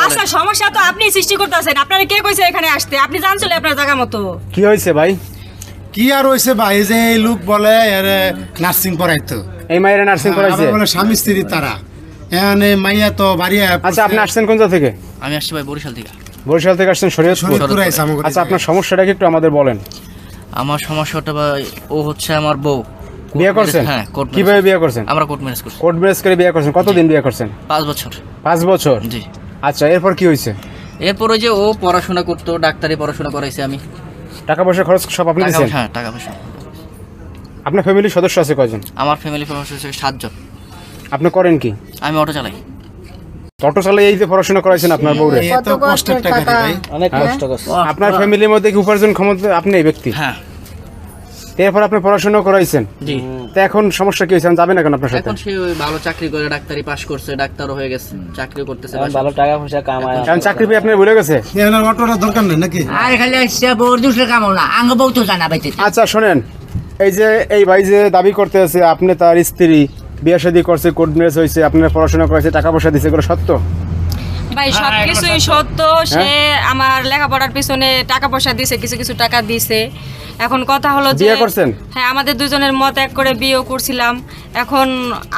আচ্ছা সমস্যা তো আপনি সৃষ্টি করতেছেন। আপনারা কে কইছে এখানে আসতে? আপনি জানছিলেন আপনার জায়গা মতো। কি হয়েছে ভাই? কি আর হইছে ভাই, যে এই লোক বলে এর নার্সিং পড়াইতো, এই মায়ের নার্সিং করাইছে বলে স্বামী স্ত্রী তারা এখানে মাইয়া তো বাড়ি। আচ্ছা আপনি আসছেন কোন জায়গা থেকে? আমি আসছি ভাই বরিশাল থেকে। বরিশাল থেকে আসছেন শরীয়তপুর। আচ্ছা আপনার সমস্যাটা কি একটু আমাদের বলেন। আমার সমস্যাটা ভাই, ও হচ্ছে আমার বউ। বিয়ে করছেন? হ্যাঁ। কিভাবে বিয়ে করছেন? আমরা কোর্ট ম্যারেজ করছি। কোর্ট ম্যারেজ করে বিয়ে করছেন? কতদিন বিয়ে করছেন? 5 বছর। 5 বছর? জি। আচ্ছা এরপর কি হয়েছে? এরপর ওই যে ও পড়াশোনা করতো, ডাক্তারি পড়াশোনা করাইছে আমি। টাকা পয়সা খরচ সব আপনি দিয়েছেন? হ্যাঁ টাকা পয়সা। আপনার ফ্যামিলির সদস্য আছে কয়জন? আমার ফ্যামিলি সদস্য হচ্ছে 7 জন। আপনি করেন কি? আমি অটো চালাই। অটো চালাই এই যে পড়াশোনা করাইছেন আপনার বউরে? এত কষ্টের টাকা রে ভাই, অনেক কষ্ট করছে। আপনার ফ্যামিলির মধ্যে কি উপার্জন ক্ষমতা আপনি এই ব্যক্তি? হ্যাঁ। এরপর আপনি পড়াশোনা করাইছেন? জি। তো এখন সমস্যা কি হয়েছে? আমি যাবেন না কেন আপনার সাথে? এখন সে ওই ভালো চাকরি করে ডাক্তারি পাস করছে, ডাক্তারও হয়ে গেছে, চাকরিও করতেছে, ভালো টাকা পয়সা কামায়। কারণ চাকরি পেয়ে আপনার ভুলে গেছে? এনার অটোটা দরকার নেই নাকি? আর খালি আসছে বউর দুসরে কামাও না, আঙ্গ বউ তো জানা পাইতে। আচ্ছা শোনেন, এই যে এই ভাই যে দাবি করতে আছে আপনি তার স্ত্রী, বিয়ে শাদী করছে, কোর্ট ম্যারেজ হয়েছে, আপনার পড়াশোনা করেছে, টাকা পয়সা দিয়েছে, এগুলো সত্য? ভাই সবকিছুই সত্য। সে আমার লেখাপড়ার পিছনে টাকা পয়সা দিছে, কিছু কিছু টাকা দিছে। এখন কথা হলো যে বিয়ে করছেন? হ্যাঁ, আমাদের দুজনের মত এক করে বিয়েও করছিলাম। এখন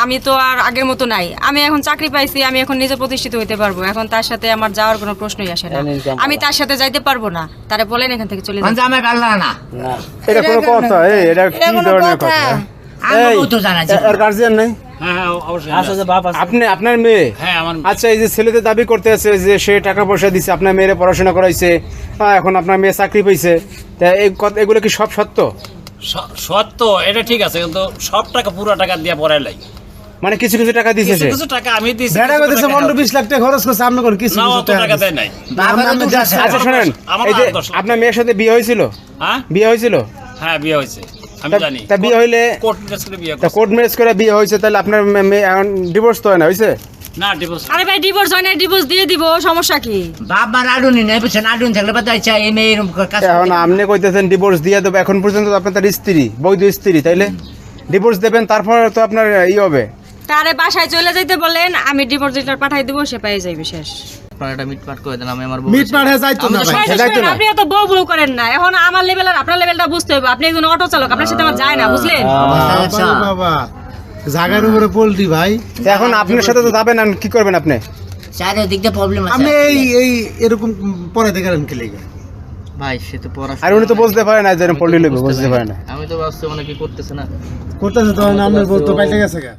আমি তো আর আগের মতো নাই, আমি এখন চাকরি পাইছি, আমি এখন নিজে প্রতিষ্ঠিত হইতে পারবো। এখন তার সাথে আমার যাওয়ার কোনো প্রশ্নই আসে না। আমি তার সাথে যাইতে পারবো না। তারে বলেন এখান থেকে চলে যান। মানে আমার ভালো না। এটা কোনো কথা? এই এটা কি ধরনের কথা? আঙ্গ বউ তো জানা যায়। এর গার্জিয়ান নেই? আপনি আপনার মেয়ে? আচ্ছা এই যে ছেলেদের দাবি করতে আছে যে সে টাকা পয়সা দিছে, আপনার মেয়ের পড়াশোনা করাইছে, এখন আপনার মেয়ে চাকরি পাইছে, তা এই এগুলো কি সব সত্য? সত্য, এটা ঠিক আছে, কিন্তু সব টাকা পুরো টাকা দিয়ে পড়াই লাই। মানে কিছু কিছু টাকা দিছে সে? কিছু টাকা আমি দিছি, বেড়া কইতেছে 15-20 লাখ টাকা খরচ করছে, আপনি কোন কিছু না অত টাকা দেয় নাই। আচ্ছা শুনেন, এই যে আপনার মেয়ের সাথে বিয়ে হয়েছিল? হ্যাঁ বিয়ে হয়েছিল? হ্যাঁ বিয়ে হয়েছে, আমি জানি। তা বিয়ে হইলে কোর্ট ম্যারেজ করে বিয়ে তা করছে। কোর্ট ম্যারেজ করে বিয়ে হয়েছে, তাহলে আপনার মেয়ে এখন ডিভোর্স তো হয় না, হয়েছে? না ডিভোর্স। আরে ভাই ডিভোর্স হয় না, ডিভোর্স দিয়ে দিব, সমস্যা কি? বাবার আডুনি নাই বুঝছেন, আডুনি থাকলে বাদ আইছা এই মেয়ের কাছে। এখন আপনি কইতেছেন ডিভোর্স দিয়ে দেবো, এখন পর্যন্ত তো আপনার তার স্ত্রী, বৈধ স্ত্রী, তাইলে ডিভোর্স দেবেন, তারপর তো আপনার ই হবে। তারে বাসায় চলে যাইতে বলেন, আমি ডিভোর্স লেটার পাঠাই দিব, সে পেয়ে যাইবে, শেষ। আপনারা এটা মিটমাট করে দেন, আমি আমার বউ। মিট পাড়ে যাইতো না ভাই। যাইতো না। আপনি এত বউ বউ করেন না। এখন আমার লেভেল আর আপনার লেভেলটা বুঝতে হবে। আপনি একজন অটো চালক, আপনার সাথে আমার যায় না, বুঝলেন? বাবা বাবা, জায়গার উপরে পোল্ট্রি ভাই। তো এখন আপনার সাথে তো যাবেন, কি করবেন আপনি? চারিদিক দিয়ে প্রবলেম আছে। আপনি এই এরকম পরে দেখেন কি লাগে ভাই সে তো পড়াশোনা, আর উনি তো বুঝতে পারে না যে এরকম পল্লী বুঝতে পারে না। আমি তো ভাবছি অনেকে করতেছে না। করতেছে, তো আপনার বউ তো পাইতে গেছে গা।